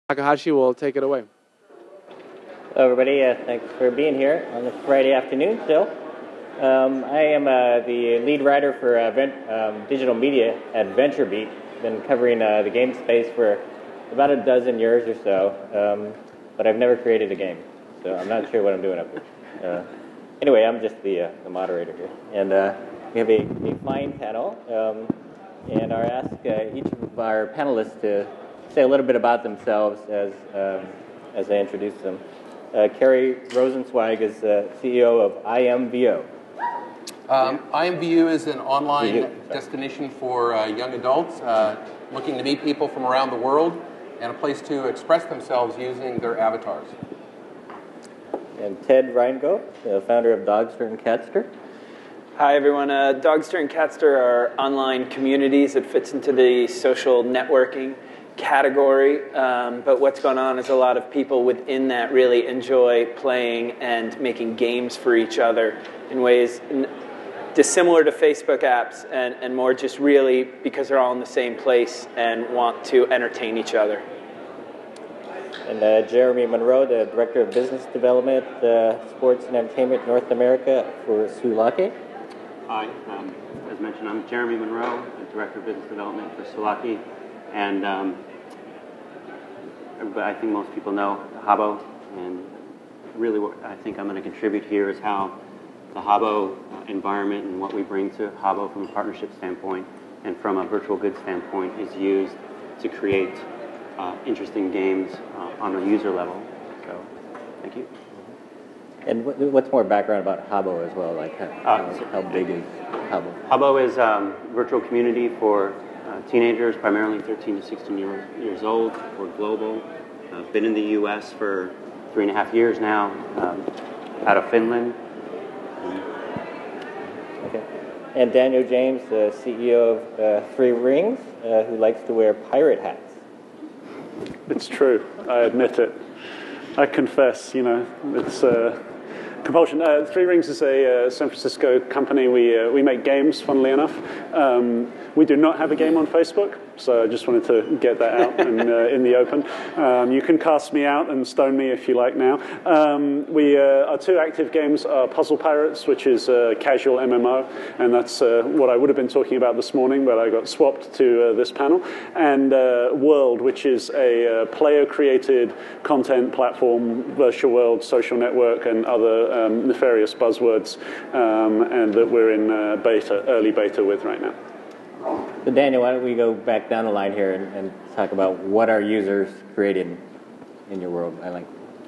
Takahashi will take it away. Hello, everybody. Thanks for being here on this Friday afternoon still. I am the lead writer for digital media at VentureBeat. Been covering the game space for about a dozen years or so, but I've never created a game, so I'm not sure what I'm doing up here. Anyway, I'm just the moderator here, and we have a fine panel, and I'll ask each of our panelists to say a little bit about themselves as I introduce them. Cary Rosenzweig is CEO of IMVU. IMVU is an online destination for young adults looking to meet people from around the world and a place to express themselves using their avatars. And Ted Rheingold, the founder of Dogster and Catster. Hi, everyone. Dogster and Catster are online communities that fits into the social networking category, but what's going on is a lot of people within that really enjoy playing and making games for each other in ways dissimilar to Facebook apps and more just really because they're all in the same place and want to entertain each other. And Jeremy Monroe, the Director of Business Development, Sports and Entertainment North America for Sulake. Hi, as mentioned, I'm Jeremy Monroe, the Director of Business Development for Sulake, and I think most people know Habbo, and really what I think I'm going to contribute here is how the Habbo environment and what we bring to Habbo from a partnership standpoint and from a virtual goods standpoint is used to create interesting games on a user level. So, thank you. And what's more background about Habbo as well? Like how big is Habbo? Habbo is a virtual community for teenagers, primarily 13 to 16 years old. We're global. Been in the U.S. for 3.5 years now, out of Finland. Okay. And Daniel James, the CEO of Three Rings, who likes to wear pirate hats. It's true. I admit it. I confess, it's compulsion. Three Rings is a San Francisco company. We make games, funnily enough. We do not have a game on Facebook, so I just wanted to get that out and, in the open. You can cast me out and stone me if you like now. Our two active games are Puzzle Pirates, which is a casual MMO, and that's what I would have been talking about this morning, but I got swapped to this panel. And World, which is a player-created content platform, virtual world, social network, and other nefarious buzzwords, and that we're in early beta with right now. So Daniel, why don't we go back down the line here and talk about what our users created in your world?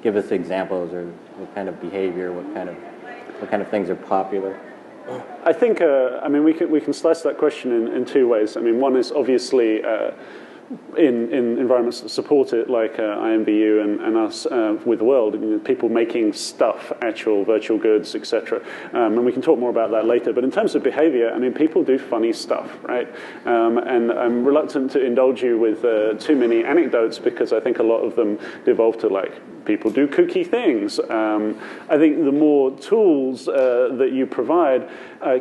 Give us examples or what kind of behavior, what kind of things are popular. I think we can slice that question in two ways. One is obviously in environments that support it, like IMVU and us with World, people making stuff, actual virtual goods, etc. And we can talk more about that later. But in terms of behavior, people do funny stuff, right? And I'm reluctant to indulge you with too many anecdotes because I think a lot of them devolve to people do kooky things. I think the more tools that you provide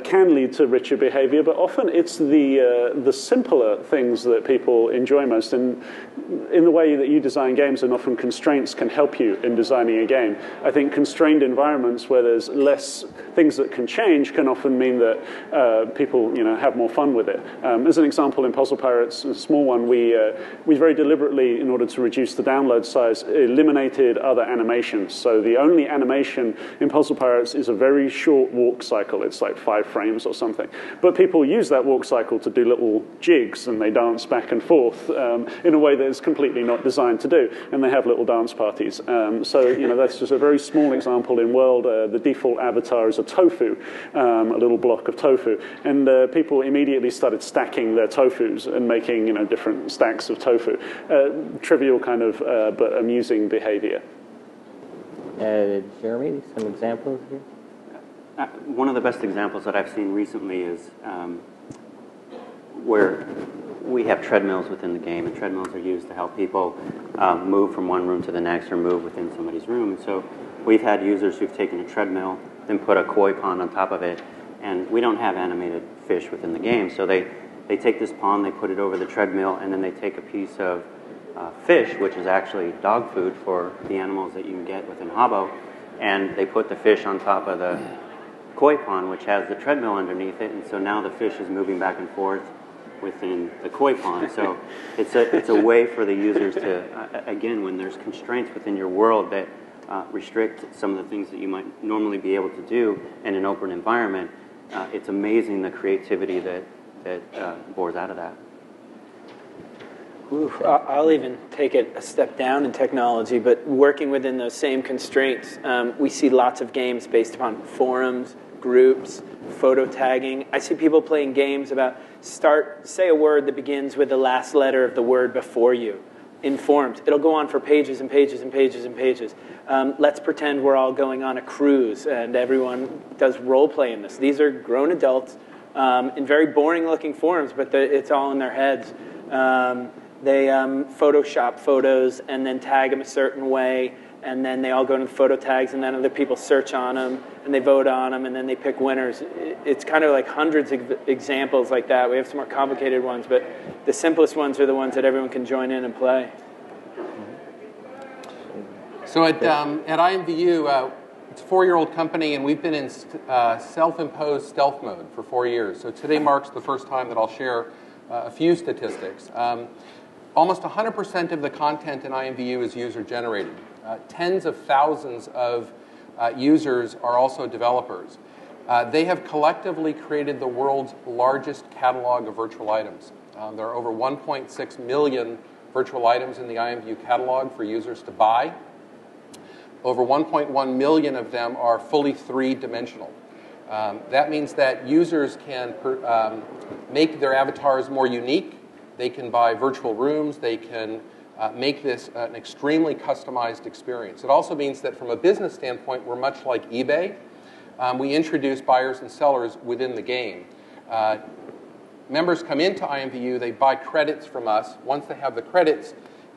can lead to richer behavior, but often it's the simpler things that people enjoy most. And in the way that you design games, and often constraints can help you in designing a game. I think constrained environments where there's less things that can change can often mean that people have more fun with it. As an example, in Puzzle Pirates, a small one, we very deliberately, in order to reduce the download size, eliminated other animations. So the only animation in Puzzle Pirates is a very short walk cycle. It's like 5 frames or something. But people use that walk cycle to do little jigs, and they dance back and forth in a way that is completely not designed to do. And they have little dance parties. So that's just a very small example in World. The default avatar is a tofu, a little block of tofu. And people immediately started stacking their tofus and making different stacks of tofu. Trivial kind of but amusing behavior. Jeremy, some examples here? One of the best examples that I've seen recently is where we have treadmills within the game, and treadmills are used to help people move from one room to the next or move within somebody's room. And so we've had users who've taken a treadmill, then put a koi pond on top of it, and we don't have animated fish within the game. So they take this pond, they put it over the treadmill, and then they take a piece of fish, which is actually dog food for the animals that you can get within Habbo, and they put the fish on top of the koi pond, which has the treadmill underneath it, and so now the fish is moving back and forth within the koi pond. So it's a way for the users to, again, when there's constraints within your world that restrict some of the things that you might normally be able to do in an open environment, it's amazing the creativity that bores out of that. Oof, I'll even take it a step down in technology, but working within those same constraints, we see lots of games based upon forums, groups, photo tagging. I see people playing games about say a word that begins with the last letter of the word before you in forums. It'll go on for pages and pages and pages and pages. Let's pretend we're all going on a cruise and everyone does role play in this. These are grown adults in very boring looking forums, but it's all in their heads. They Photoshop photos and then tag them a certain way, and then they all go into the photo tags, and then other people search on them, and they vote on them, and then they pick winners. It's kind of like hundreds of examples like that. We have some more complicated ones, but the simplest ones are the ones that everyone can join in and play. So at IMVU, it's a 4-year-old company, and we've been in self-imposed stealth mode for 4 years. So today marks the first time that I'll share a few statistics. Almost 100% of the content in IMVU is user-generated. Tens of thousands of users are also developers. They have collectively created the world's largest catalog of virtual items. There are over 1.6 million virtual items in the IMVU catalog for users to buy. Over 1.1 million of them are fully three-dimensional. That means that users can make their avatars more unique. They can buy virtual rooms. They can make this an extremely customized experience. It also means that from a business standpoint, we're much like eBay. We introduce buyers and sellers within the game. Members come into IMVU. They buy credits from us. Once they have the credits,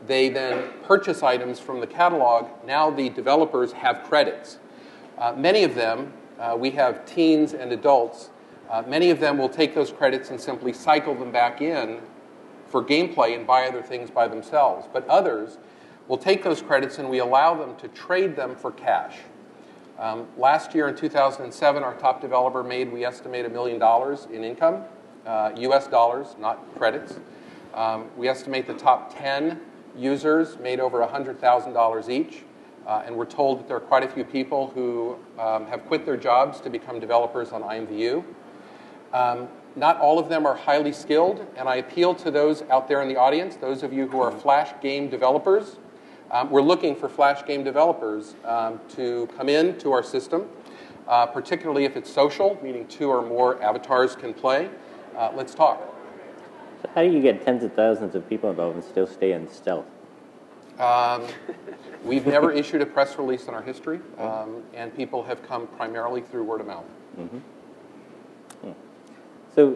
they then purchase items from the catalog. Now the developers have credits. Many of them, we have teens and adults, many of them will take those credits and simply cycle them back in for gameplay and buy other things by themselves. But others will take those credits and we allow them to trade them for cash. Last year in 2007, our top developer made, we estimate, $1 million in income, US dollars, not credits. We estimate the top 10 users made over $100,000 each. And we're told that there are quite a few people who have quit their jobs to become developers on IMVU. Not all of them are highly skilled, and I appeal to those out there in the audience, those of you who are Flash game developers. We're looking for Flash game developers to come in to our system, particularly if it's social, meaning 2 or more avatars can play. Let's talk. So how do you get tens of thousands of people involved and still stay in stealth? We've never issued a press release in our history, and people have come primarily through word of mouth. Mm-hmm. So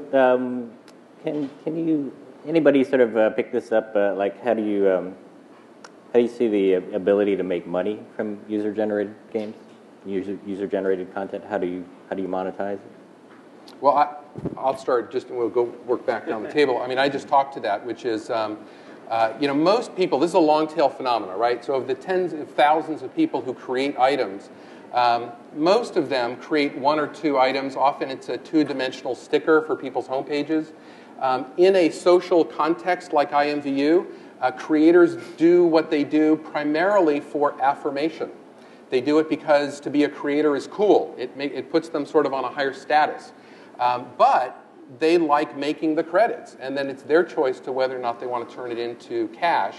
can you anybody sort of pick this up? Like how do you see the ability to make money from user-generated games, user-generated content? How do you monetize it? Well, I'll start just, and we'll go work back down the table. I mean, I just talked to that, which is, most people, this is a long-tail phenomena, right? So of the tens of thousands of people who create items, most of them create 1 or 2 items. Often it's a 2-dimensional sticker for people's home pages. In a social context like IMVU, creators do what they do primarily for affirmation. They do it because to be a creator is cool. It puts them sort of on a higher status. But they like making the credits, and then it's their choice to whether or not they want to turn it into cash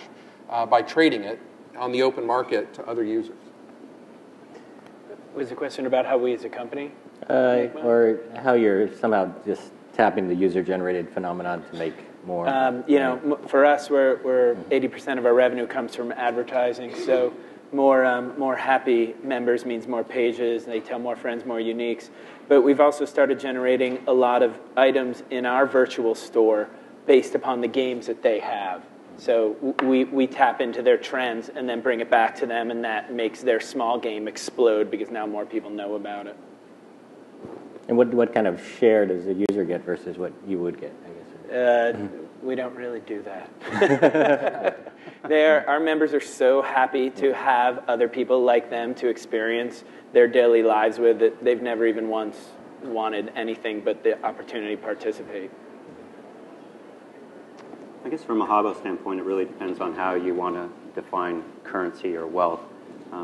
by trading it on the open market to other users. Was the question about how we as a company or how you're somehow just tapping the user-generated phenomenon to make more? For us, we're 80% of our revenue comes from advertising, so more happy members means more pages, and they tell more friends, more uniques. But we've also started generating a lot of items in our virtual store based upon the games that they have. So we tap into their trends and then bring it back to them, and that makes their small game explode because now more people know about it. And what kind of share does the user get versus what you would get, I guess? We don't really do that. Our members are so happy to have other people like them to experience their daily lives with that they've never even once wanted anything but the opportunity to participate. I guess from a Habbo standpoint, it really depends on how you want to define currency or wealth,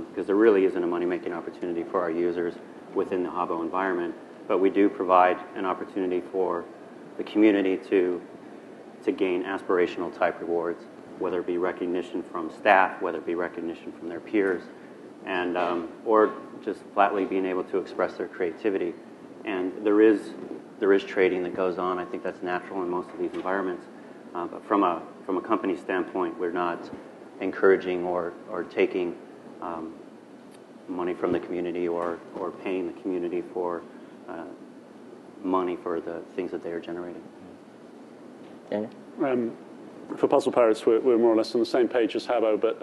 because there really isn't a money-making opportunity for our users within the Habbo environment, but we do provide an opportunity for the community to gain aspirational type rewards, whether it be recognition from staff, whether it be recognition from their peers, and or just flatly being able to express their creativity. And there is trading that goes on. I think that's natural in most of these environments. But from a company standpoint, we're not encouraging or taking money from the community or paying the community for money for the things that they are generating. For Puzzle Pirates, we're more or less on the same page as Habbo, but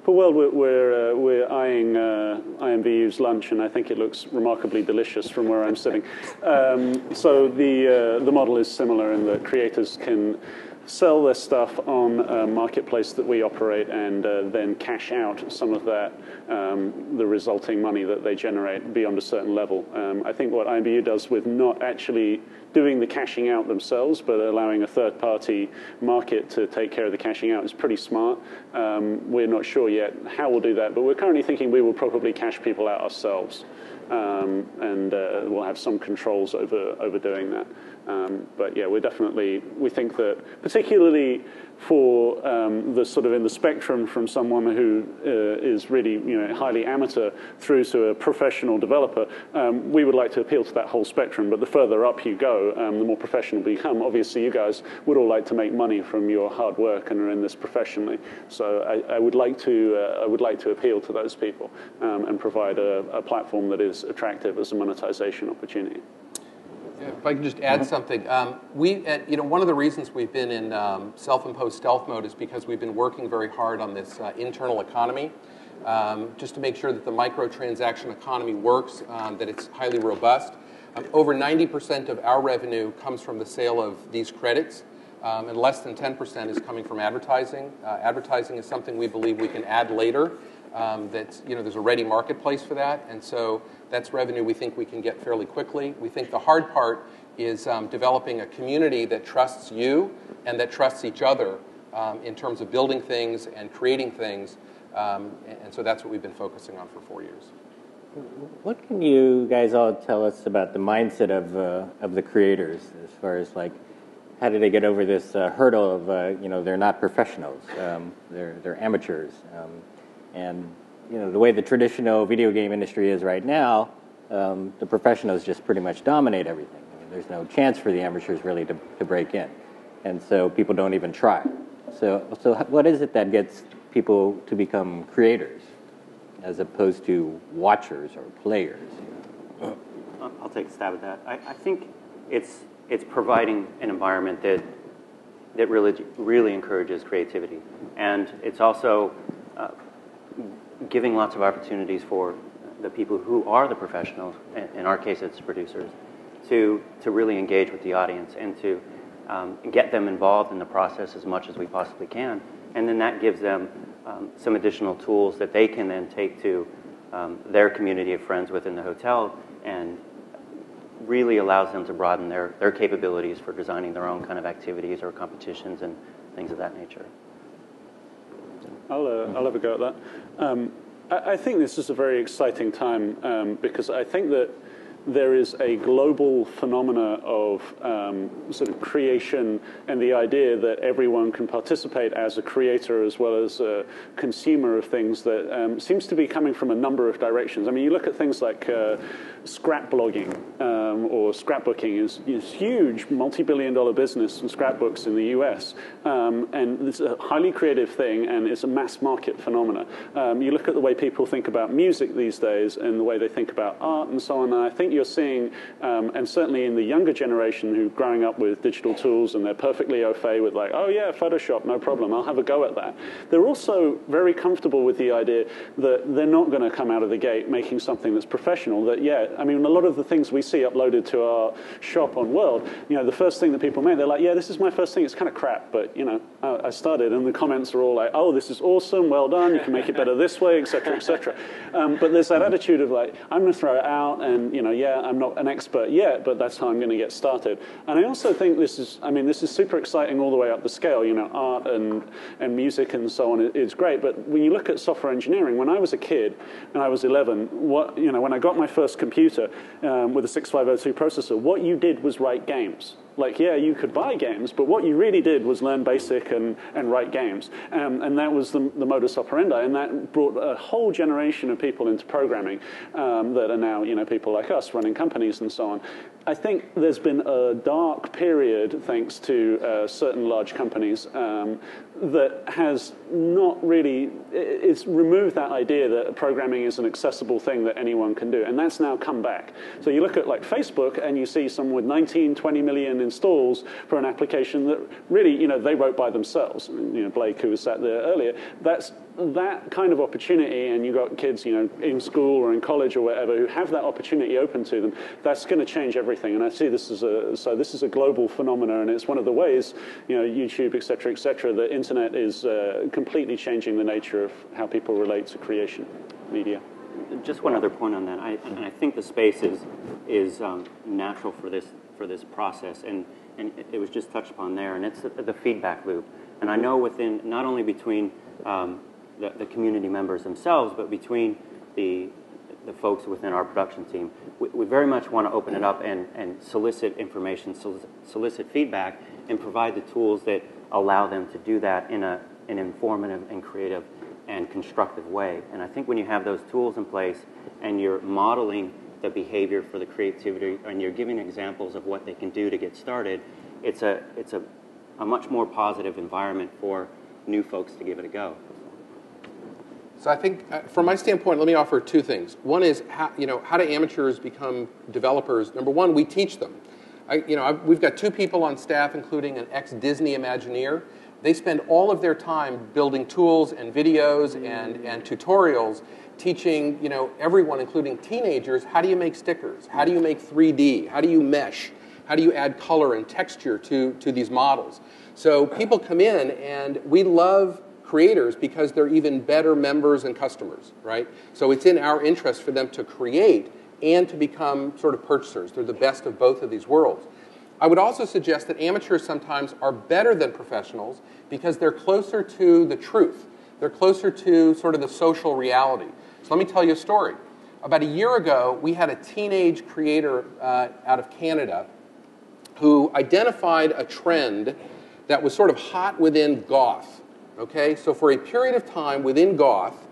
for World, we're eyeing IMVU's lunch, and I think it looks remarkably delicious from where I'm sitting. So the model is similar in that creators can sell their stuff on a marketplace that we operate and then cash out some of that, the resulting money that they generate beyond a certain level. I think what IMVU does with not actually doing the cashing out themselves, but allowing a third-party market to take care of the cashing out is pretty smart. We're not sure yet how we'll do that, but we're currently thinking we will probably cash people out ourselves. And we'll have some controls over doing that. But yeah, we think that particularly for the sort of in the spectrum from someone who is really highly amateur through to a professional developer, we would like to appeal to that whole spectrum. But the further up you go, the more professional you become. Obviously, you guys would all like to make money from your hard work and are in this professionally. So I would like to appeal to those people and provide a platform that is attractive as a monetization opportunity. Yeah, if I can just add something, one of the reasons we've been in self-imposed stealth mode is because we've been working very hard on this internal economy, just to make sure that the microtransaction economy works, that it's highly robust. Over 90% of our revenue comes from the sale of these credits, and less than 10% is coming from advertising. Advertising is something we believe we can add later. There's a ready marketplace for that, and so that's revenue we think we can get fairly quickly. We think the hard part is developing a community that trusts you and that trusts each other in terms of building things and creating things, and so that's what we've been focusing on for 4 years. What can you guys all tell us about the mindset of the creators, as far as like how do they get over this hurdle of they're not professionals, they're amateurs, and the way the traditional video game industry is right now, the professionals just pretty much dominate everything. I mean, there's no chance for the amateurs really to break in, and so people don't even try. So what is it that gets people to become creators as opposed to watchers or players? I'll take a stab at that. I think it's providing an environment that really encourages creativity, and it's also giving lots of opportunities for the people who are the professionals, in our case it's producers, to really engage with the audience and to get them involved in the process as much as we possibly can. And then that gives them some additional tools that they can then take to their community of friends within the hotel, and really allows them to broaden their capabilities for designing their own kind of activities or competitions and things of that nature. I'll have a go at that. I think this is a very exciting time because I think that there is a global phenomena of sort of creation and the idea that everyone can participate as a creator as well as a consumer of things that seems to be coming from a number of directions. I mean, you look at things like scrapblogging or scrapbooking is huge, multi-billion-dollar business in scrapbooks in the US, and it's a highly creative thing, and it's a mass market phenomena. You look at the way people think about music these days and the way they think about art and so on, and I think you're seeing, and certainly in the younger generation who are growing up with digital tools and they're perfectly au fait with like, oh yeah, Photoshop, no problem, I'll have a go at that. They're also very comfortable with the idea that they're not going to come out of the gate making something that's professional. That, yeah, I mean, a lot of the things we see uploaded to our shop on World, you know, the first thing that people make, they're like, yeah, this is my first thing, it's kind of crap, but, you know, I started, and the comments are all like, oh, this is awesome, well done, you can make it better this way, etc., etc. But there's that attitude of like, I'm going to throw it out, and, you know, yeah, I'm not an expert yet, but that's how I'm going to get started. And I also think this is super exciting all the way up the scale. You know, art and music and so on is great, but when you look at software engineering, when I was a kid and I was 11, when I got my first computer with a 6502 processor, what you did was write games. Like, yeah, you could buy games, but what you really did was learn BASIC and write games. And that was the modus operandi. And that brought a whole generation of people into programming that are now, you know, people like us running companies and so on. I think there's been a dark period, thanks to certain large companies, that has not really, it's removed that idea that programming is an accessible thing that anyone can do. And that's now come back. So you look at like Facebook and you see someone with 19, 20 million installs for an application that really, you know, they wrote by themselves. You know, Blake, who was sat there earlier, that's that kind of opportunity, and you've got kids, you know, in school or in college or whatever, who have that opportunity open to them, that's going to change everything. And I see this as this is a global phenomenon, and it's one of the ways, you know, YouTube, et cetera, the internet is completely changing the nature of how people relate to creation media. Just one other point on that. I think the space is natural for this process, and it was just touched upon there, and it's the feedback loop. And I know within, not only between the community members themselves, but between the folks within our production team, we very much want to open it up and solicit information, solicit feedback, and provide the tools that allow them to do that in an informative and creative and constructive way. And I think when you have those tools in place and you're modeling the behavior for the creativity and you're giving examples of what they can do to get started, it's a much more positive environment for new folks to give it a go. So I think, from my standpoint, let me offer two things. One is, how do amateurs become developers? Number one, we teach them. We've got two people on staff, including an ex-Disney Imagineer. They spend all of their time building tools and videos and tutorials, teaching everyone, including teenagers, how do you make stickers? How do you make 3D? How do you mesh? How do you add color and texture to these models? So people come in, and we love creators because they're even better members and customers, right? So it's in our interest for them to create and to become sort of purchasers. They're the best of both of these worlds. I would also suggest that amateurs sometimes are better than professionals because they're closer to the truth. They're closer to sort of the social reality. So let me tell you a story. About a year ago, we had a teenage creator out of Canada who identified a trend that was sort of hot within goth. Okay, so for a period of time within goth,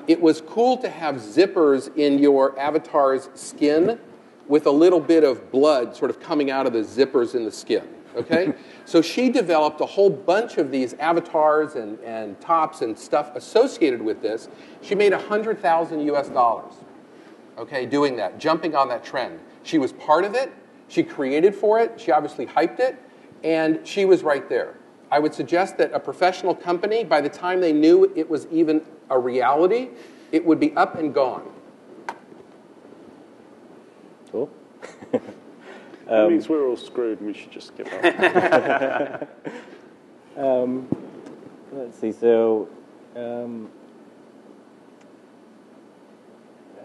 it was cool to have zippers in your avatar's skin with a little bit of blood sort of coming out of the zippers in the skin. Okay, so she developed a whole bunch of these avatars and tops and stuff associated with this. She made $100,000 US, okay, doing that, jumping on that trend. She was part of it. She created for it. She obviously hyped it, and she was right there. I would suggest that a professional company, by the time they knew it was even a reality, it would be up and gone. Cool. That means we're all screwed and we should just give up. Let's see, so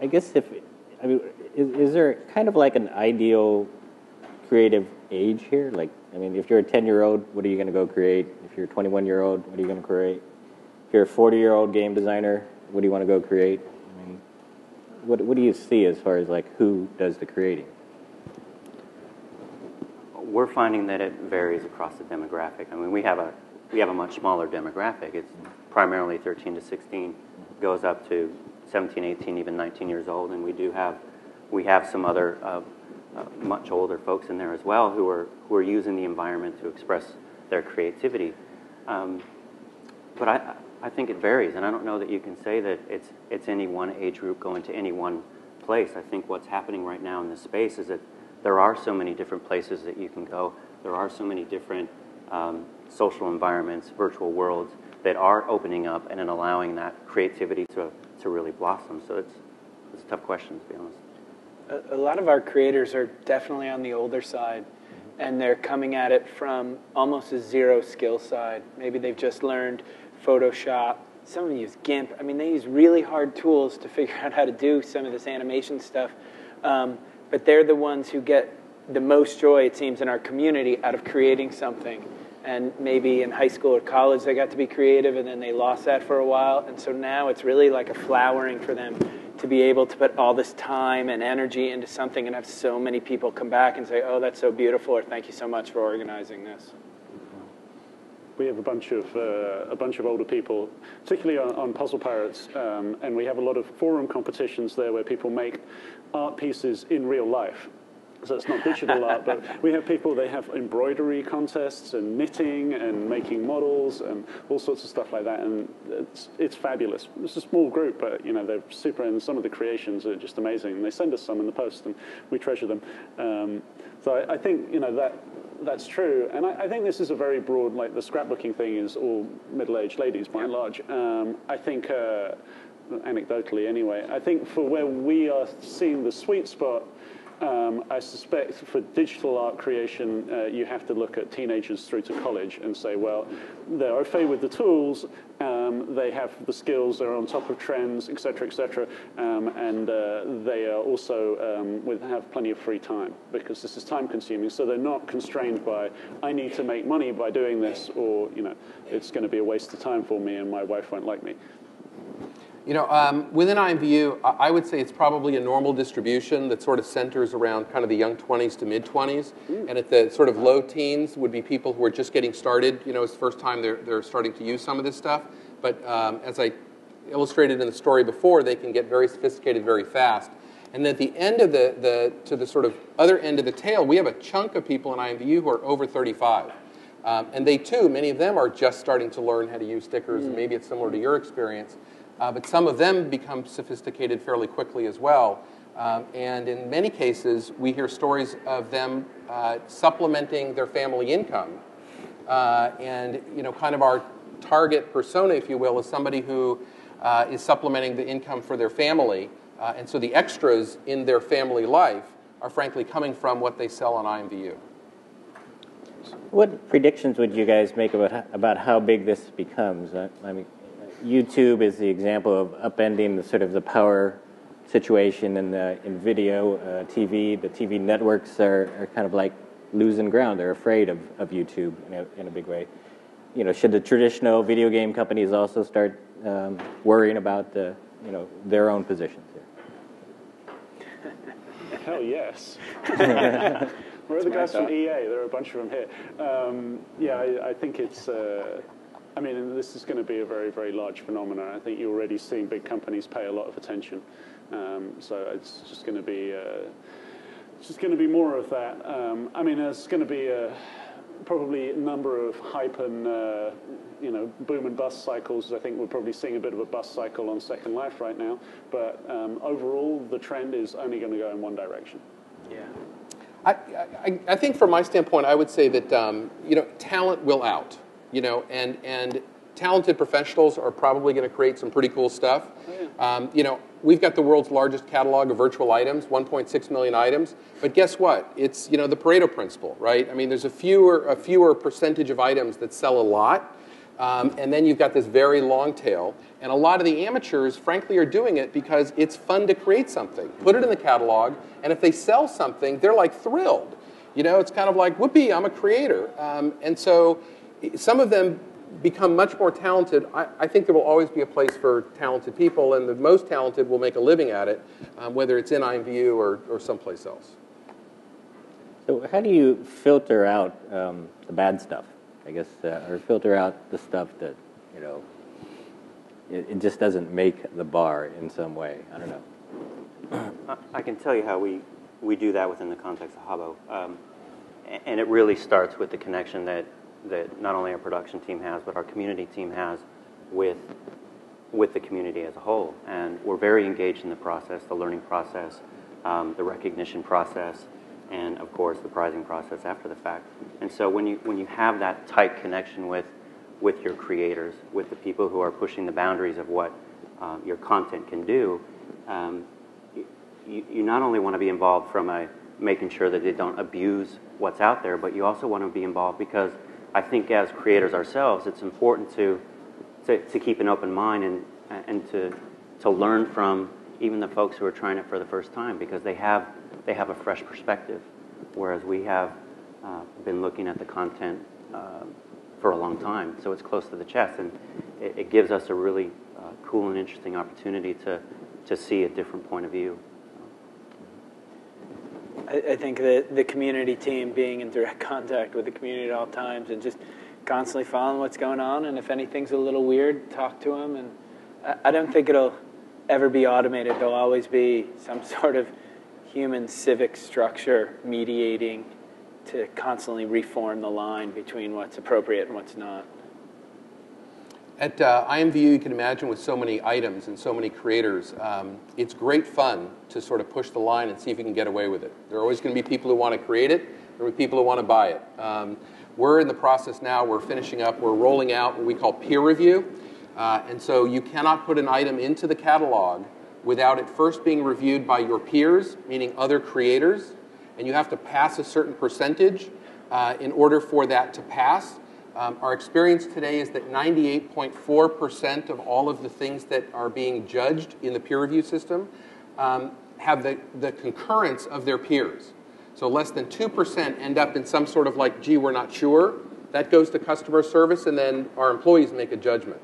I guess is there kind of like an ideal creative age here? Like, I mean, if you're a 10-year-old, what are you going to go create? If you're a 21-year-old, what are you going to create? If you're a 40-year-old game designer, what do you want to go create? I mean, what do you see as far as like who does the creating? We're finding that it varies across the demographic. I mean, we have a much smaller demographic. It's primarily 13 to 16, goes up to 17, 18, even 19 years old, and we have some other much older folks in there as well who are using the environment to express their creativity. But I think it varies, and I don't know that you can say that it's any one age group going to any one place. I think what's happening right now in this space is that there are so many different places that you can go. There are so many different social environments, virtual worlds that are opening up and then allowing that creativity to really blossom. So it's a tough question, to be honest. A lot of our creators are definitely on the older side, and they're coming at it from almost a zero skill side. Maybe they've just learned Photoshop. Some of them use GIMP. I mean, they use really hard tools to figure out how to do some of this animation stuff. But they're the ones who get the most joy, it seems, in our community out of creating something. And maybe in high school or college they got to be creative, and then they lost that for a while. And so now it's really like a flowering for them to be able to put all this time and energy into something and have so many people come back and say, oh, that's so beautiful, or thank you so much for organizing this. We have a bunch of older people, particularly on Puzzle Pirates, and we have a lot of forum competitions there where people make art pieces in real life. So it's not digital art, but we have people, they have embroidery contests and knitting and making models and all sorts of stuff like that, and it's fabulous. It's a small group, but they're super, and some of the creations are just amazing. And they send us some in the post, and we treasure them. So I think that's true, and I think this is a very broad, like the scrapbooking thing is all middle-aged ladies by and large. I think, anecdotally anyway, I think for where we are seeing the sweet spot, I suspect for digital art creation, you have to look at teenagers through to college and say, well, they're au fait with the tools, they have the skills, they're on top of trends, et cetera, and they are also have plenty of free time, because this is time consuming, so they're not constrained by, I need to make money by doing this, or it's going to be a waste of time for me and my wife won't like me. Within IMVU, I would say it's probably a normal distribution that sort of centers around kind of the young 20s to mid-20s. And at the sort of low teens would be people who are just getting started. It's the first time they're starting to use some of this stuff. But as I illustrated in the story before, they can get very sophisticated very fast. And at the end of to the sort of other end of the tail, we have a chunk of people in IMVU who are over 35. And they, too, many of them are just starting to learn how to use stickers. And maybe it's similar to your experience. But some of them become sophisticated fairly quickly as well. And in many cases, we hear stories of them supplementing their family income. And kind of our target persona, if you will, is somebody who is supplementing the income for their family. And so the extras in their family life are frankly coming from what they sell on IMVU. What predictions would you guys make about how big this becomes? I mean, YouTube is the example of upending the power situation in video, TV. The TV networks are kind of like losing ground. They're afraid of YouTube in a big way. Should the traditional video game companies also start worrying about their own positions here? Hell yes. Where are the guys from EA? There are a bunch of them here. I think it's... this is going to be a very, very large phenomenon. I think you're already seeing big companies pay a lot of attention. So it's just going to be more of that. There's going to be probably a number of hype and boom and bust cycles. I think we're probably seeing a bit of a bust cycle on Second Life right now. But overall, the trend is only going to go in one direction. Yeah. I think from my standpoint, I would say that talent will out. And talented professionals are probably going to create some pretty cool stuff. We've got the world's largest catalog of virtual items, 1.6 million items. But guess what? It's the Pareto principle, right? There's a fewer percentage of items that sell a lot, and then you've got this very long tail. And a lot of the amateurs, frankly, are doing it because it's fun to create something. Put it in the catalog, and if they sell something, they're like thrilled. It's kind of like, whoopee, I'm a creator. And so some of them become much more talented. I think there will always be a place for talented people, and the most talented will make a living at it, whether it's in IMVU or someplace else. So how do you filter out the bad stuff, I guess, or filter out the stuff that, it just doesn't make the bar in some way? I don't know. I can tell you how we do that within the context of Habbo. And it really starts with the connection that not only our production team has, but our community team has with with the community as a whole. And we're very engaged in the process, the learning process, the recognition process, and of course the prizing process after the fact. And so when you have that tight connection with your creators, with the people who are pushing the boundaries of what your content can do, you not only want to be involved from making sure that they don't abuse what's out there, but you also want to be involved because I think as creators ourselves, it's important to keep an open mind and to learn from even the folks who are trying it for the first time, because they have a fresh perspective, whereas we have been looking at the content for a long time, so it's close to the chest, and it gives us a really cool and interesting opportunity to see a different point of view. I think that the community team being in direct contact with the community at all times and just constantly following what's going on, and if anything's a little weird, talk to them. And I don't think it'll ever be automated. There'll always be some sort of human civic structure mediating to constantly reform the line between what's appropriate and what's not. At IMVU, you can imagine with so many items and so many creators, it's great fun to sort of push the line and see if you can get away with it. There are always going to be people who want to create it. There will be people who want to buy it. We're in the process now, we're finishing up, we're rolling out what we call peer review. And so you cannot put an item into the catalog without it first being reviewed by your peers, meaning other creators, and you have to pass a certain percentage in order for that to pass. Our experience today is that 98.4% of all of the things that are being judged in the peer review system have the concurrence of their peers. So less than 2% end up in some sort of like, gee, we're not sure. That goes to customer service, and then our employees make a judgment.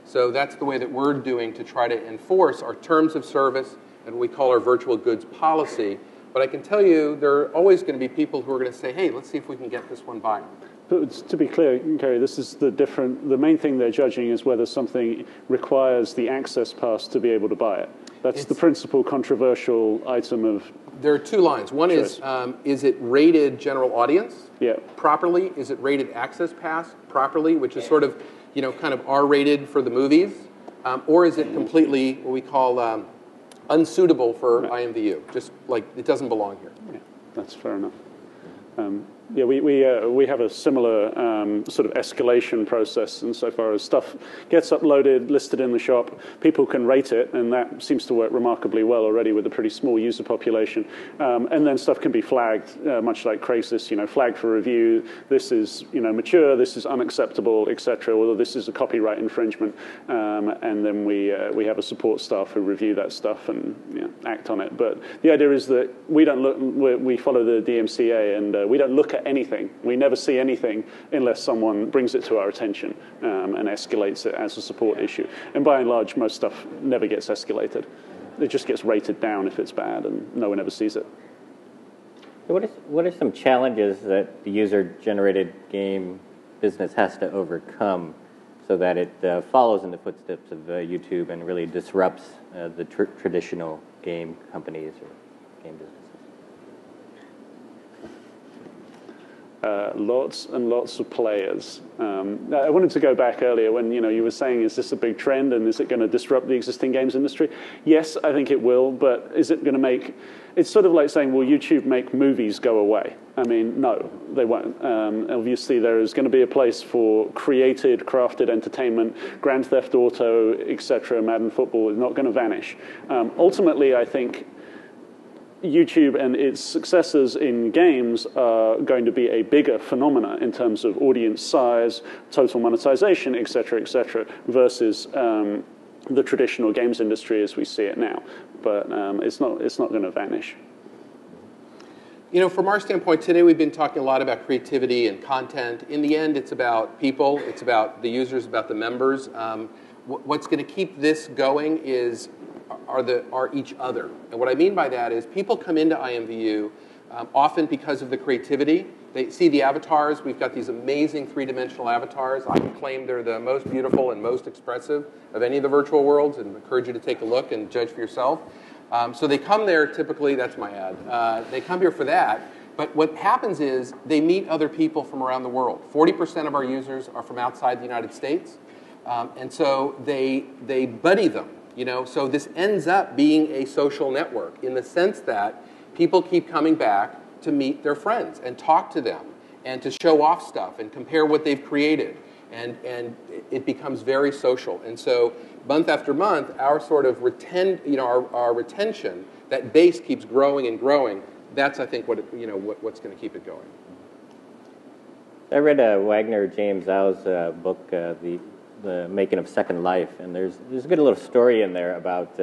So that's the way that we're doing to try to enforce our terms of service and what we call our virtual goods policy. But I can tell you there are always going to be people who are going to say, hey, let's see if we can get this one by. But to be clear, Cary, this is the main thing they're judging is whether something requires the access pass to be able to buy it. That's the principal controversial item of. There are two lines. One is it rated general audience properly? Is it rated access pass properly, which is sort of, kind of R-rated for the movies? Or is it completely what we call unsuitable for IMVU? Just like it doesn't belong here. Yeah, that's fair enough. We have a similar sort of escalation process insofar as stuff gets uploaded, listed in the shop, people can rate it, and that seems to work remarkably well already with a pretty small user population. And then stuff can be flagged, much like Crasis, flagged for review. This is mature, this is unacceptable, etc. Or this is a copyright infringement. And then we have a support staff who review that stuff and act on it. But the idea is that we don't look. We follow the DMCA, and we don't look at anything. We never see anything unless someone brings it to our attention and escalates it as a support issue. And by and large, most stuff never gets escalated. It just gets rated down if it's bad, and no one ever sees it. What are some challenges that the user-generated game business has to overcome so that it follows in the footsteps of YouTube and really disrupts the traditional game companies or game businesses? Lots and lots of players. I wanted to go back earlier when you were saying, is this a big trend and is it going to disrupt the existing games industry? Yes, I think it will, but is it going to make... It's sort of like saying, will YouTube make movies go away? I mean, no, they won't. Obviously, there is going to be a place for created, crafted entertainment. Grand Theft Auto, etc., Madden Football is not going to vanish. Ultimately, I think YouTube and its successors in games are going to be a bigger phenomena in terms of audience size, total monetization, et cetera, versus the traditional games industry as we see it now. But it's not going to vanish. From our standpoint today, we've been talking a lot about creativity and content. In the end, it's about people, it's about the users, about the members. What's going to keep this going are each other. And what I mean by that is people come into IMVU often because of the creativity. They see the avatars. We've got these amazing three-dimensional avatars. I can claim they're the most beautiful and most expressive of any of the virtual worlds, and encourage you to take a look and judge for yourself. So they come there typically, that's my ad, they come here for that. But what happens is they meet other people from around the world. 40% of our users are from outside the United States. And so they buddy them, you know. So this ends up being a social network in the sense that people keep coming back to meet their friends and talk to them and to show off stuff and compare what they've created. And it becomes very social. And so month after month, our sort of our retention, that base keeps growing and growing. That's, I think, what's going to keep it going. I read Wagner James Zhao's book, The Making of Second Life, and there's a good little story in there about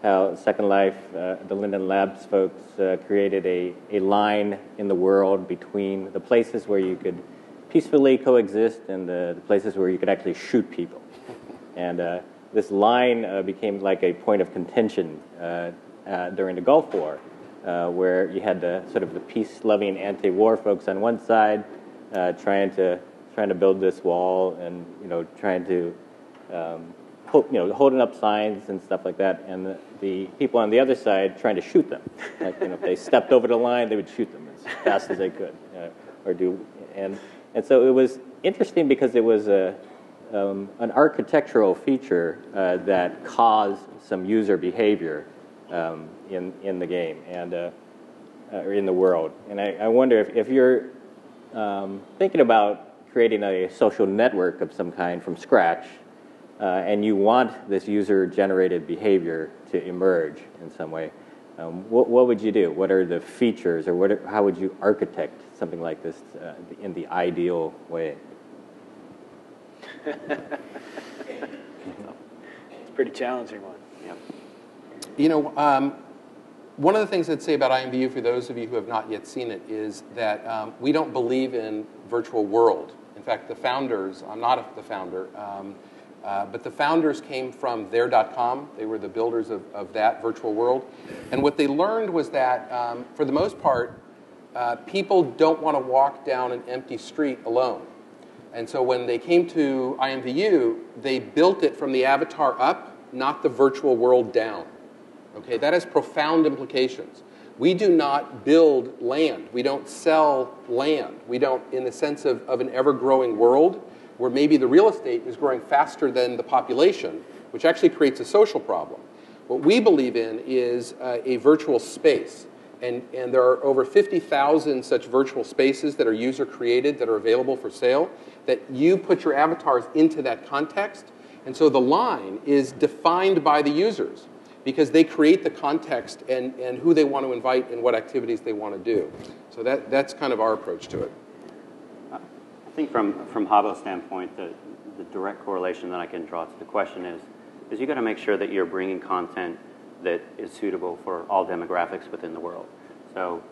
how Second Life, the Linden Labs folks created a line in the world between the places where you could peacefully coexist and the places where you could actually shoot people. And this line became like a point of contention during the Gulf War, where you had the sort of the peace-loving anti-war folks on one side trying to build this wall and trying to holding up signs and stuff like that, and the people on the other side trying to shoot them. Like, if they stepped over the line, they would shoot them as fast as they could, and so it was interesting because it was an architectural feature that caused some user behavior in the game and or in the world. And I wonder if you're thinking about creating a social network of some kind from scratch, and you want this user-generated behavior to emerge in some way, what would you do? What are the features, or how would you architect something like this in the ideal way? It's a pretty challenging one. Yep. One of the things I'd say about IMVU, for those of you who have not yet seen it, is that we don't believe in virtual world. In fact, the founders, I'm not the founder, but the founders came from there.com. They were the builders of that virtual world. And what they learned was that, for the most part, people don't want to walk down an empty street alone. And so when they came to IMVU, they built it from the avatar up, not the virtual world down. Okay, that has profound implications. We do not build land. We don't sell land. We don't, in the sense of an ever-growing world, where maybe the real estate is growing faster than the population, which actually creates a social problem. What we believe in is a virtual space. And there are over 50,000 such virtual spaces that are user-created, that are available for sale, that you put your avatars into that context. And so the line is defined by the users, because they create the context and who they want to invite and what activities they want to do. So that's kind of our approach to it. I think from Habo's standpoint, the direct correlation that I can draw to the question is you've got to make sure that you're bringing content that is suitable for all demographics within the world. So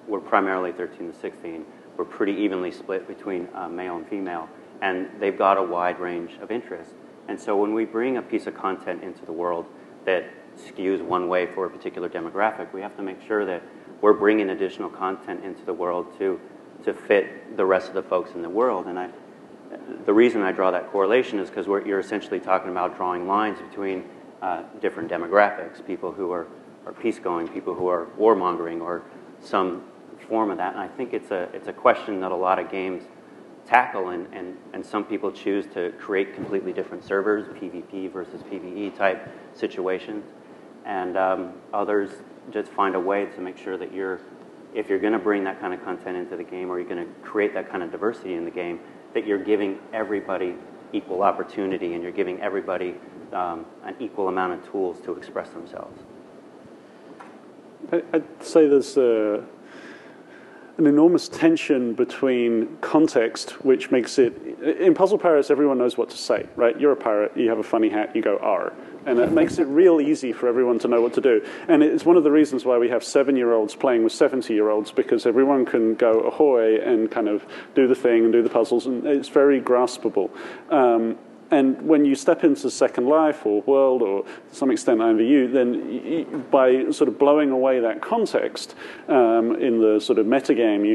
we're primarily 13 to 16. We're pretty evenly split between male and female, and they've got a wide range of interests. And so when we bring a piece of content into the world that skews one way for a particular demographic, we have to make sure that we're bringing additional content into the world to fit the rest of the folks in the world. And the reason I draw that correlation is because you're essentially talking about drawing lines between different demographics, people who are peace-going, people who are warmongering, or some form of that. And I think it's a question that a lot of games tackle, and some people choose to create completely different servers, PvP versus PvE type situations, and others just find a way to make sure that if you're going to bring that kind of content into the game, or you're going to create that kind of diversity in the game, that you're giving everybody equal opportunity, and you're giving everybody an equal amount of tools to express themselves. I'd say there's an enormous tension between context, which makes it... In puzzle parrots, everyone knows what to say, right? You're a parrot, you have a funny hat, you go, "R." And it makes it real easy for everyone to know what to do. And it's one of the reasons why we have 7-year-olds playing with 70-year-olds, because everyone can go ahoy and kind of do the thing and do the puzzles, and it's very graspable. And when you step into Second Life or World, or to some extent IMVU, then by sort of blowing away that context in the sort of metagame,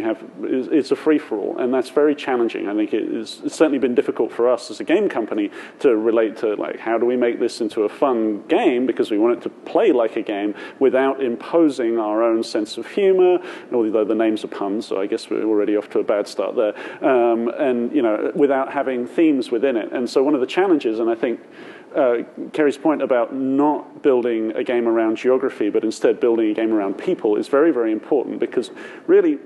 it's a free-for-all, and that's very challenging. I think it's certainly been difficult for us as a game company to relate to, like, how do we make this into a fun game, because we want it to play like a game without imposing our own sense of humor, although the names are puns, so I guess we're already off to a bad start there, and without having themes within it. And so one of the the challenges, and I think Cary's point about not building a game around geography, but instead building a game around people is very, very important, because really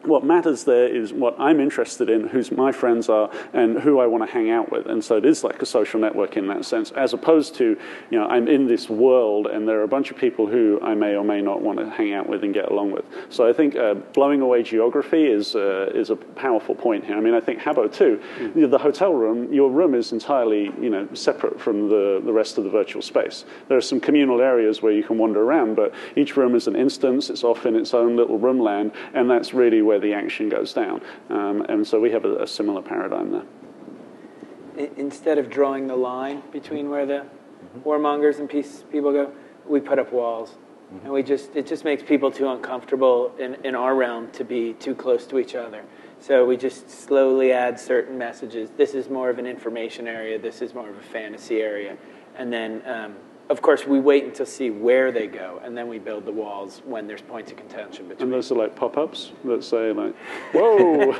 what matters there is what I'm interested in, who my friends are, and who I want to hang out with. And so it is like a social network in that sense, as opposed to, I'm in this world and there are a bunch of people who I may or may not want to hang out with and get along with. So I think blowing away geography is a powerful point here. I mean, I think Habbo too, the hotel room, your room is entirely, separate from the rest of the virtual space. There are some communal areas where you can wander around, but each room is an instance, it's off in its own little room land, and that's really where the action goes down. And so we have a similar paradigm there. Instead of drawing the line between where the warmongers and peace people go, we put up walls. And it just makes people too uncomfortable in our realm to be too close to each other. So we just slowly add certain messages. This is more of an information area. This is more of a fantasy area. And then, of course, we wait until see where they go, and then we build the walls when there's points of contention between. And those are like pop-ups that say, like, whoa!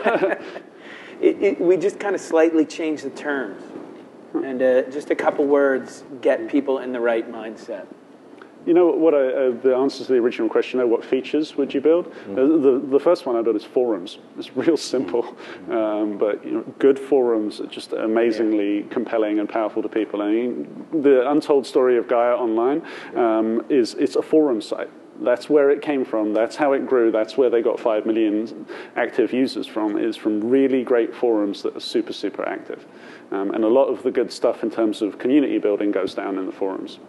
We just kind of slightly change the terms. And just a couple words get people in the right mindset. You know what? The answer to the original question: what features would you build? The first one I built is forums. It's real simple, but good forums are just amazingly compelling and powerful to people. I mean, the untold story of Gaia Online it's a forum site. That's where it came from. That's how it grew. That's where they got 5 million active users from, is from really great forums that are super, super active. And a lot of the good stuff in terms of community building goes down in the forums.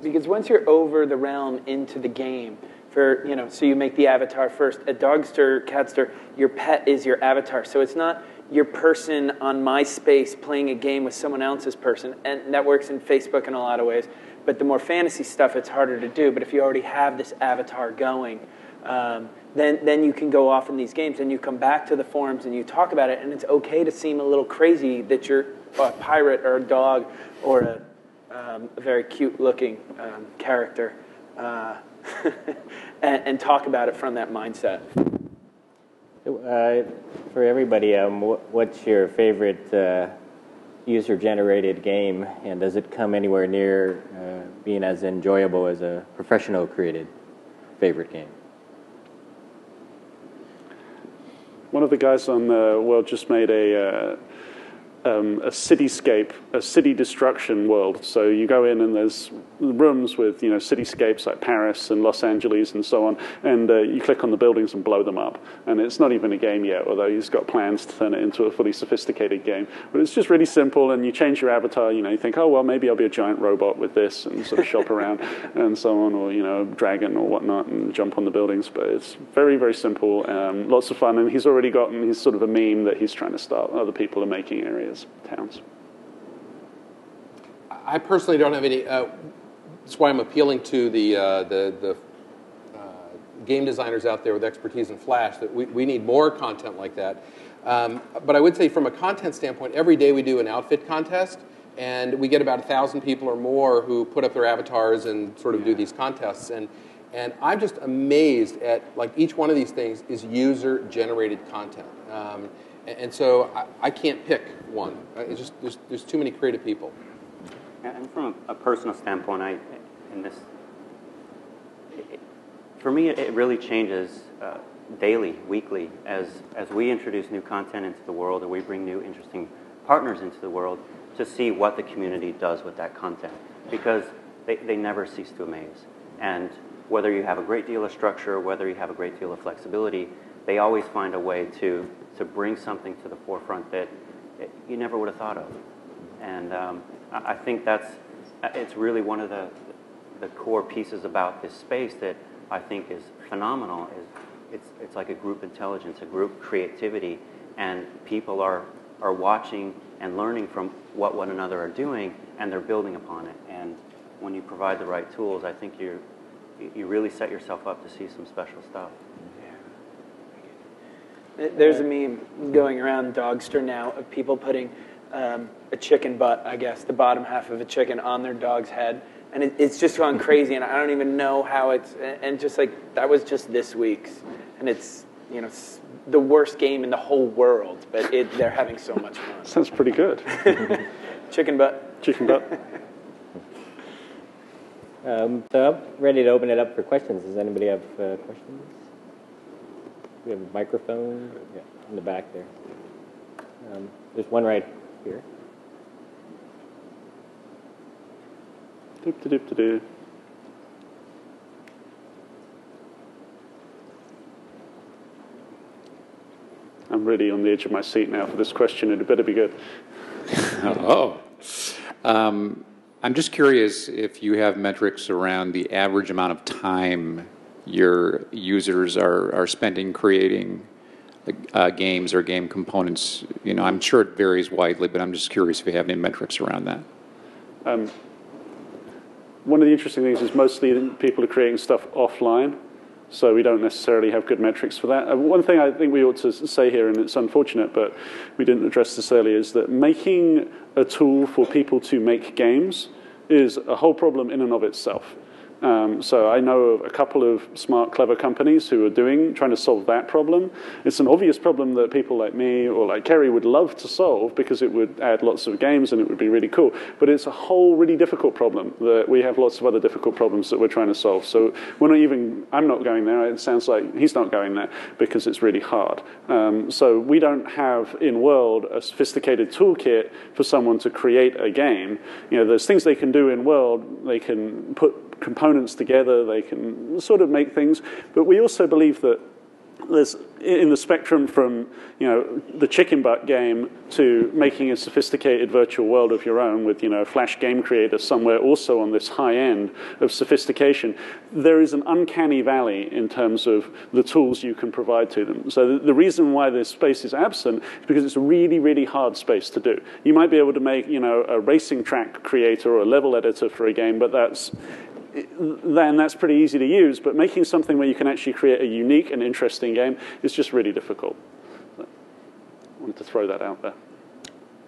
Because once you're over the realm into the game, so you make the avatar first. At Dogster, Catster, your pet is your avatar. So it's not your person on MySpace playing a game with someone else's person. And that works in Facebook in a lot of ways. But the more fantasy stuff, it's harder to do. But if you already have this avatar going, then you can go off in these games. And you come back to the forums and you talk about it. And it's okay to seem a little crazy that you're a pirate or a dog or a very cute-looking character, and talk about it from that mindset. For everybody, what's your favorite user-generated game, and does it come anywhere near being as enjoyable as a professional-created favorite game? One of the guys on the world just made a cityscape, a city destruction world. So you go in and there's rooms with cityscapes like Paris and Los Angeles and so on, and you click on the buildings and blow them up. And it's not even a game yet, although he's got plans to turn it into a fully sophisticated game. But it's just really simple, and you change your avatar. You think, oh well, maybe I'll be a giant robot with this, and sort of shop around and so on, or a dragon or whatnot, and jump on the buildings. But it's very, very simple, lots of fun, and he's already gotten his sort of a meme that he's trying to start. Other people are making areas, towns. I personally don't have any. That's why I'm appealing to the game designers out there with expertise in Flash, that we need more content like that. But I would say from a content standpoint, every day we do an outfit contest, and we get about 1,000 people or more who put up their avatars and sort of do these contests. And I'm just amazed at, like, each one of these things is user-generated content. And so I can't pick one. It's just there's too many creative people. And from a personal standpoint, for me, it really changes daily, weekly, as we introduce new content into the world, or we bring new interesting partners into the world, to see what the community does with that content, because they never cease to amaze. And whether you have a great deal of structure, whether you have a great deal of flexibility, they always find a way to bring something to the forefront that you never would have thought of. And I think it's really one of the core pieces about this space that I think is phenomenal. It's like a group intelligence, a group creativity, and people are watching and learning from what one another are doing, and they're building upon it. And when you provide the right tools, I think you really set yourself up to see some special stuff. There's a meme going around Dogster now of people putting a chicken butt, I guess, the bottom half of a chicken on their dog's head. And it's just gone crazy, and I don't even know how and just like, that was just this week's. And it's the worst game in the whole world, but they're having so much fun. Sounds pretty good. Chicken butt. Chicken butt. So I'm ready to open it up for questions. Does anybody have questions? We have a microphone in the back there. There's one right here. Doop-de-doop-de-doo. I'm really on the edge of my seat now for this question. It better be good. I'm just curious if you have metrics around the average amount of time your users are spending creating games or game components. You know, I'm sure it varies widely, but I'm just curious if you have any metrics around that. One of the interesting things is mostly people are creating stuff offline, so we don't necessarily have good metrics for that. One thing I think we ought to say here, and it's unfortunate, but we didn't address this earlier, is that making a tool for people to make games is a whole problem in and of itself. So I know of a couple of smart, clever companies who are trying to solve that problem. It's an obvious problem that people like me or like Cary would love to solve because it would add lots of games and it would be really cool. But it's a whole really difficult problem that we have lots of other difficult problems that we're trying to solve. So I'm not going there. It sounds like he's not going there because it's really hard. So we don't have in world a sophisticated toolkit for someone to create a game. You know, there's things they can do in world. They can put components together, they can sort of make things, but we also believe that there's in the spectrum from, you know, the chicken butt game to making a sophisticated virtual world of your own with, you know, a Flash game creator somewhere also on this high end of sophistication, there is an uncanny valley in terms of the tools you can provide to them. So the reason why this space is absent is because it's a really, really hard space to do. You might be able to make, you know, a racing track creator or a level editor for a game, but that's pretty easy to use, but making something where you can actually create a unique and interesting game is just really difficult. So I wanted to throw that out there.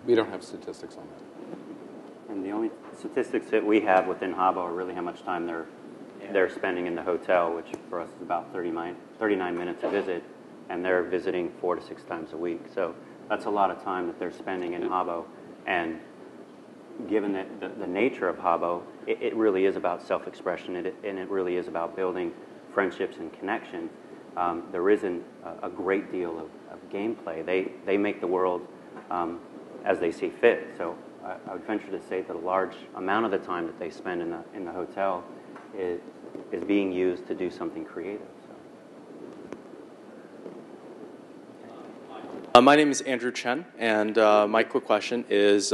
We don't have statistics on that. And the only statistics that we have within Habbo are really how much time they're spending in the hotel, which for us is about 39 minutes a visit, and they're visiting 4 to 6 times a week. So that's a lot of time that they're spending in Habbo. And given that the nature of Habbo, it really is about self-expression, and it really is about building friendships and connection. There isn't a great deal of gameplay. They make the world as they see fit. So I would venture to say that a large amount of the time that they spend in the hotel is being used to do something creative. My name is Andrew Chen, and my quick question is,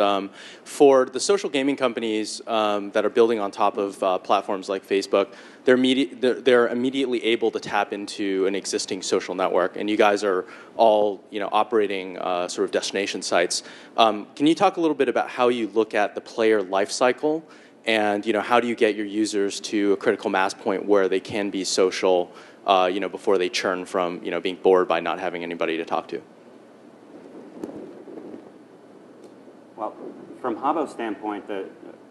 for the social gaming companies that are building on top of platforms like Facebook, they're immediately able to tap into an existing social network, and you guys are all, you know, operating sort of destination sites. Can you talk a little bit about how you look at the player life cycle, and, you know, how do you get your users to a critical mass point where they can be social, you know, before they churn from, you know, being bored by not having anybody to talk to? Well, from Habbo's standpoint,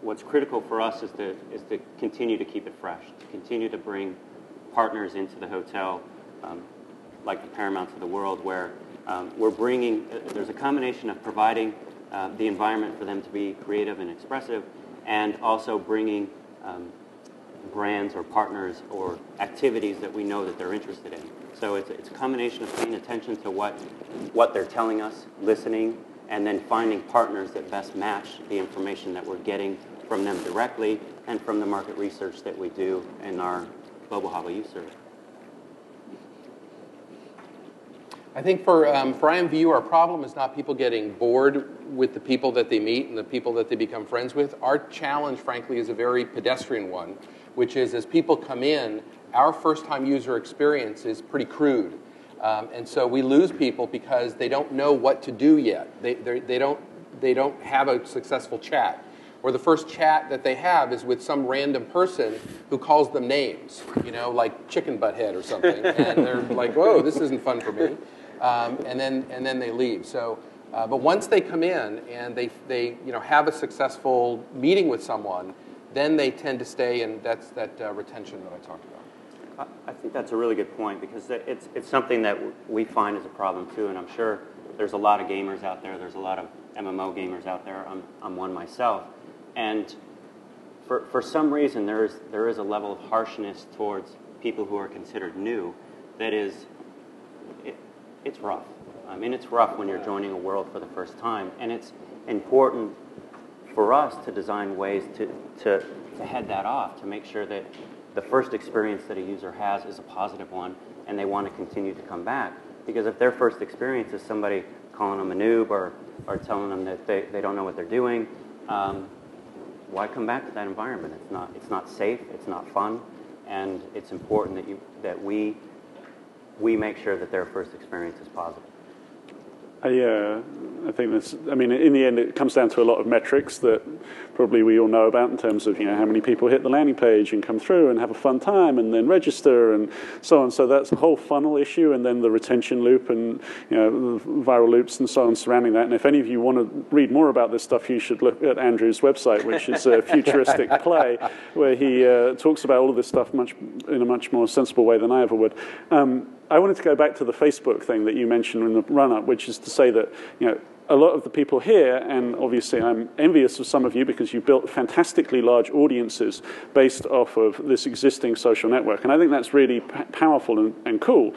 what's critical for us is to continue to keep it fresh, to continue to bring partners into the hotel, like the Paramounts of the world, where we're bringing, there's a combination of providing the environment for them to be creative and expressive, and also bringing brands or partners or activities that we know that they're interested in. So it's a combination of paying attention to what they're telling us, listening, and then finding partners that best match the information that we're getting from them directly and from the market research that we do in our Global Habbo Youth Survey. I think for IMVU, our problem is not people getting bored with the people that they meet and the people that they become friends with. Our challenge, frankly, is a very pedestrian one, which is as people come in, our first-time user experience is pretty crude. And so we lose people because they don't know what to do yet. They don't have a successful chat. Or the first chat that they have is with some random person who calls them names, you know, like Chicken Butt Head or something. And they're like, whoa, this isn't fun for me. And then they leave. So, but once they come in and they you know, have a successful meeting with someone, then they tend to stay, and that's that retention that I talked about. I think that's a really good point, because it's something that we find is a problem too, and I'm sure there's a lot of gamers out there. There's a lot of MMO gamers out there. I'm one myself. And for some reason, there is a level of harshness towards people who are considered new that is, it's rough. I mean, it's rough when you're joining a world for the first time. And it's important for us to design ways to head that off, to make sure that the first experience that a user has is a positive one, and they want to continue to come back. Because if their first experience is somebody calling them a noob or telling them that they don't know what they're doing, why come back to that environment? It's not safe, it's not fun, and it's important that we make sure that their first experience is positive. I think that's, I mean, in the end, it comes down to a lot of metrics that probably we all know about in terms of, how many people hit the landing page and come through and have a fun time and then register and so on. So that's a whole funnel issue, and then the retention loop and, the viral loops and so on surrounding that. And if any of you want to read more about this stuff, you should look at Andrew's website, which is a futuristic play, where he talks about all of this stuff in a much more sensible way than I ever would. I wanted to go back to the Facebook thing that you mentioned in the run-up, which is to say that, a lot of the people here, and obviously I'm envious of some of you because you've built fantastically large audiences based off of this existing social network. And I think that's really powerful and cool.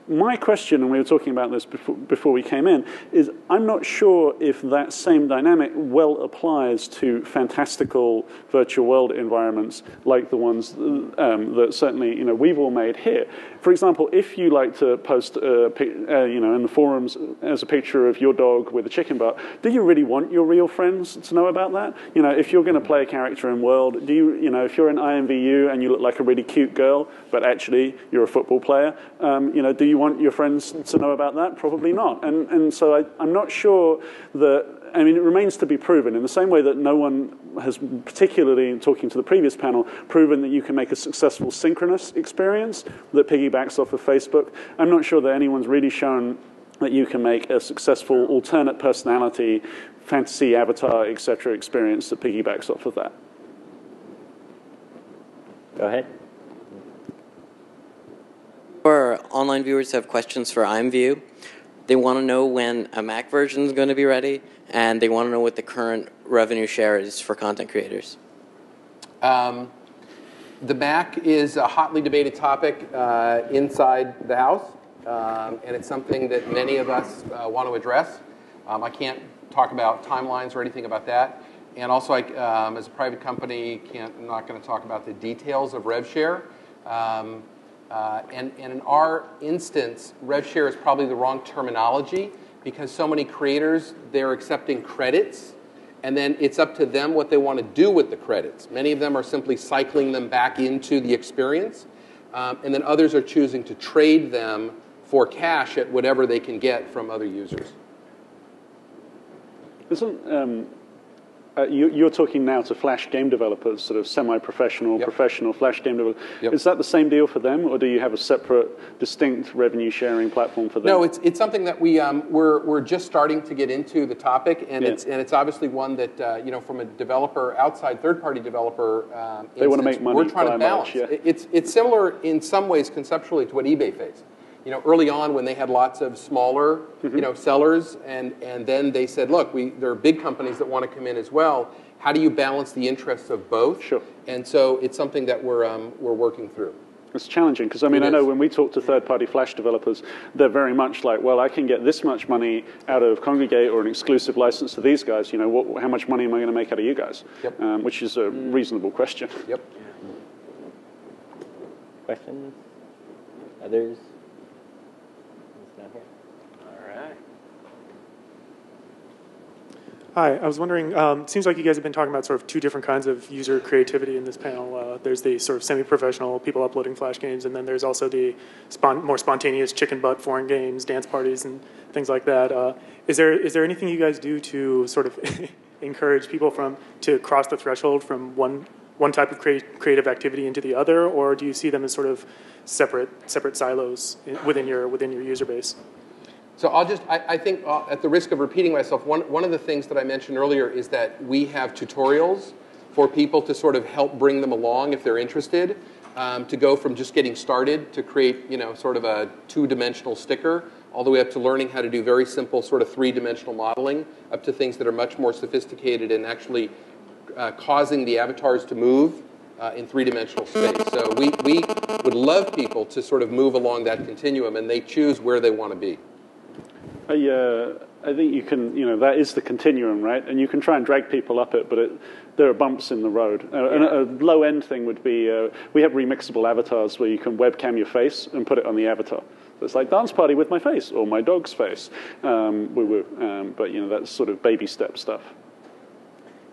My question, and we were talking about this before we came in, is I'm not sure if that same dynamic well applies to fantastical virtual world environments like the ones that certainly we've all made here. For example, if you like to post in the forums as a picture of your dog with a chicken butt, do you really want your real friends to know about that? If you're going to play a character in World, do you if you're in IMVU and you look like a really cute girl, but actually you're a football player, do you want your friends to know about that? Probably not. And so I'm not sure that, it remains to be proven in the same way that no one has, particularly in talking to the previous panel, proven that you can make a successful synchronous experience that piggybacks off of Facebook. I'm not sure that anyone's really shown that you can make a successful alternate personality, fantasy avatar, etc. experience that piggybacks off of that. Go ahead. Our online viewers have questions for IMVU. They want to know when a Mac version is going to be ready, and they want to know what the current revenue share is for content creators. The Mac is a hotly debated topic inside the house, and it's something that many of us want to address. I can't talk about timelines or anything about that. And also, as a private company, I'm not going to talk about the details of rev share. And in our instance, rev share is probably the wrong terminology because so many creators, they're accepting credits, and then it's up to them what they want to do with the credits. Many of them are simply cycling them back into the experience, and then others are choosing to trade them for cash at whatever they can get from other users. You're talking now to Flash game developers, sort of semi-professional, professional Flash game developers. Yep. Is that the same deal for them, or do you have a separate, distinct revenue-sharing platform for them? No, it's something that we're just starting to get into the topic, and it's obviously one that from a developer, outside third-party developer, they want to make money. We're trying to balance. It's similar in some ways conceptually to what eBay faced. Early on when they had lots of smaller, sellers, and then they said, look, there are big companies that want to come in as well. How do you balance the interests of both? Sure. And so it's something that we're working through. It's challenging because I know when we talk to third-party Flash developers, they're very much like, well, I can get this much money out of Congregate or an exclusive license to these guys. How much money am I going to make out of you guys? Yep. Which is a reasonable question. Yep. Questions? Others? Hi, I was wondering, it seems like you guys have been talking about sort of two different kinds of user creativity in this panel. There's the sort of semi-professional people uploading Flash games, and then there's also the more spontaneous chicken butt foreign games, dance parties, and things like that. Is there anything you guys do to sort of encourage people to cross the threshold from one type of creative activity into the other, or do you see them as sort of separate silos within your user base? So I think at the risk of repeating myself, one of the things that I mentioned earlier is that we have tutorials for people to sort of help bring them along if they're interested, to go from just getting started to create, sort of a two-dimensional sticker all the way up to learning how to do very simple sort of three-dimensional modeling, up to things that are much more sophisticated and actually causing the avatars to move in three-dimensional space. So we would love people to sort of move along that continuum, and they choose where they want to be. I think you can, that is the continuum, right? And you can try and drag people up it, but there are bumps in the road. And a low-end thing would be, we have remixable avatars where you can webcam your face and put it on the avatar. So it's like dance party with my face or my dog's face. But that's sort of baby step stuff.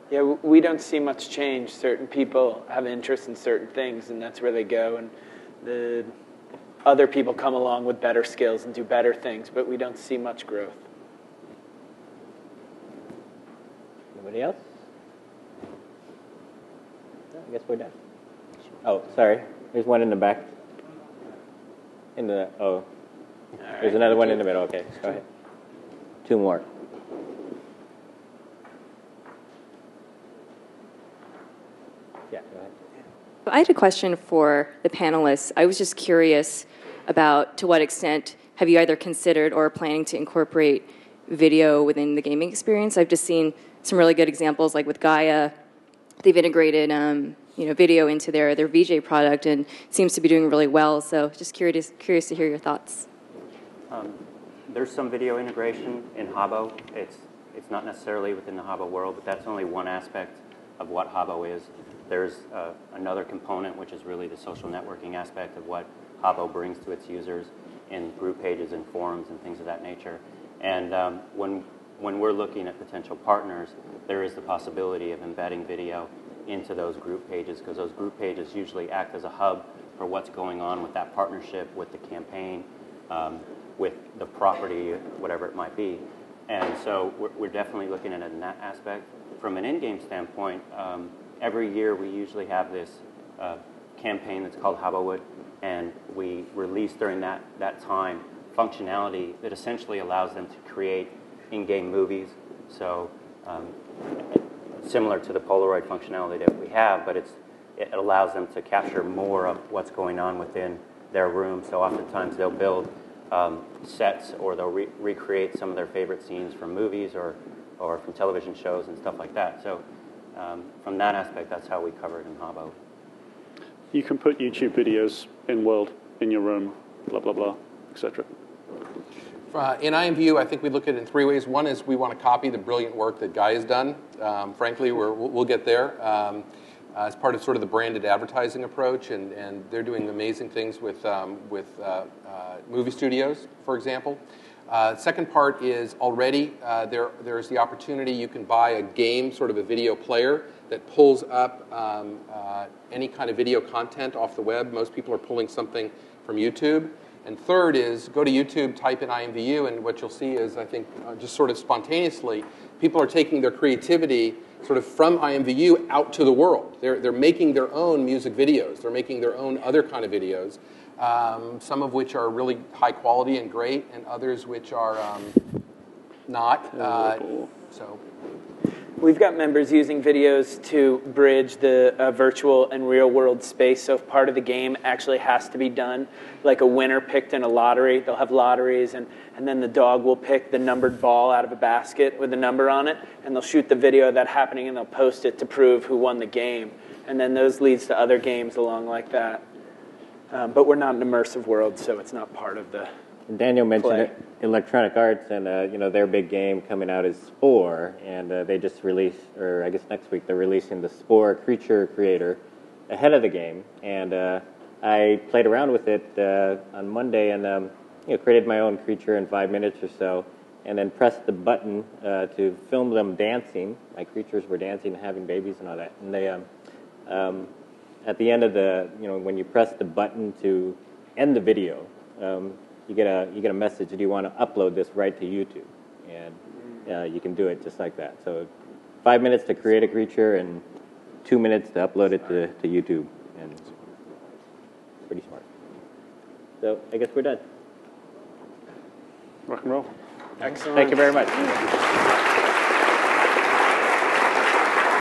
Yeah, we don't see much change. Certain people have interest in certain things, and that's where they go. And the other people come along with better skills and do better things, but we don't see much growth. Anybody else? No, I guess we're done. Oh, sorry. There's one in the back. There's another one in the middle. Okay, go ahead. Two more. Yeah, go ahead. I had a question for the panelists. I was just curious about to what extent have you either considered or planning to incorporate video within the gaming experience. I've just seen some really good examples, like with Gaia. They've integrated video into their VJ product, and it seems to be doing really well. So just curious to hear your thoughts. There's some video integration in Habbo. It's not necessarily within the Habbo world, but that's only one aspect of what Habbo is. There's another component, which is really the social networking aspect of what Habbo brings to its users in group pages and forums and things of that nature. And when we're looking at potential partners, there is the possibility of embedding video into those group pages, because those group pages usually act as a hub for what's going on with that partnership, with the campaign, with the property, whatever it might be. And so we're definitely looking at it in that aspect. From an in-game standpoint, every year we usually have this campaign that's called Habbowood, and we release during that time functionality that essentially allows them to create in-game movies. So similar to the Polaroid functionality that we have, but it allows them to capture more of what's going on within their room. So oftentimes they'll build sets, or they'll recreate some of their favorite scenes from movies or from television shows and stuff like that. So from that aspect, that's how we cover it in Habbo. You can put YouTube videos in World, in your room, blah, blah, blah, etc. In IMVU, I think we look at it in three ways. One is we want to copy the brilliant work that Guy has done. Frankly, we'll get there as part of sort of the branded advertising approach, and they're doing amazing things with movie studios, for example. Second part is already there's the opportunity you can buy a game, sort of a video player, that pulls up any kind of video content off the web. Most people are pulling something from YouTube. And third is go to YouTube, type in IMVU, and what you'll see is, I think, just sort of spontaneously, people are taking their creativity sort of from IMVU out to the world. They're making their own music videos. They're making their own other kind of videos, some of which are really high quality and great, and others which are not. So. We've got members using videos to bridge the virtual and real world space. So if part of the game actually has to be done, like a winner picked in a lottery, they'll have lotteries, and then the dog will pick the numbered ball out of a basket with a number on it, and they'll shoot the video of that happening, and they'll post it to prove who won the game. And then those leads to other games along like that. But we're not an immersive world, so it's not part of the Daniel mentioned play. Electronic Arts, and their big game coming out is Spore, and they just released, or I guess next week they're releasing the Spore Creature Creator ahead of the game, and I played around with it on Monday, and created my own creature in 5 minutes or so, and then pressed the button to film them dancing. My creatures were dancing and having babies and all that, and they at the end of the when you press the button to end the video. You get a message. Do you want to upload this right to YouTube? And you can do it just like that. So 5 minutes to create a creature and 2 minutes to upload it to YouTube. And it's pretty smart. So I guess we're done. Rock and roll. Excellent. Thank you very much.